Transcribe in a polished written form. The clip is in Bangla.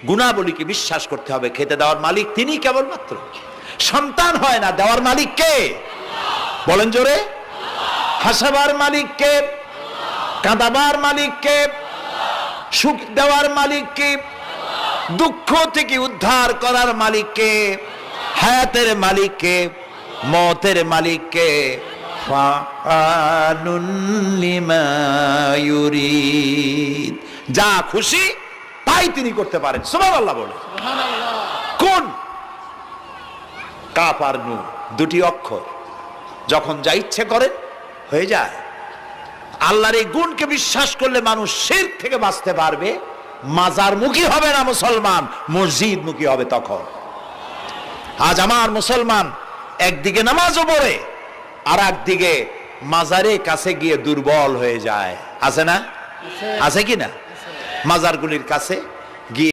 গুণাবলীকে বিশ্বাস করতে হবে। খেতে দেওয়ার মালিক তিনি কেবলমাত্র। সন্তান হয় না, দেওয়ার মালিক কে? বলেন জোরে। হাসাবার মালিক কে? কাঁদাবার মালিক কে? সুখ দেওয়ার মালিক কে? দুঃখ থেকে উদ্ধার করার মালিক কে? হায়াতের মালিক কে? মতের মালিক কে? ফাআলুন লিমা ইউরিদ, যা খুশি তাই তিনি করতে পারেন। সুবহানাল্লাহ বলে। কোন? কাফ আর নুন, দুটি অক্ষর, যখন যা ইচ্ছে করেন হয়ে যায়। আল্লাহর এই গুণকে বিশ্বাস করলে মানুষ শিরক থেকে বাঁচতে পারবে। মাজার মুখী হবে না মুসলমান, মসজিদ মুখী হবে তখন। আজ আমার মুসলমান একদিকে নামাজও পড়ে আর একদিকে মাজারের কাছে গিয়ে দুর্বল হয়ে যায়। আছে না? আছে কি না? মাজারগুলির কাছে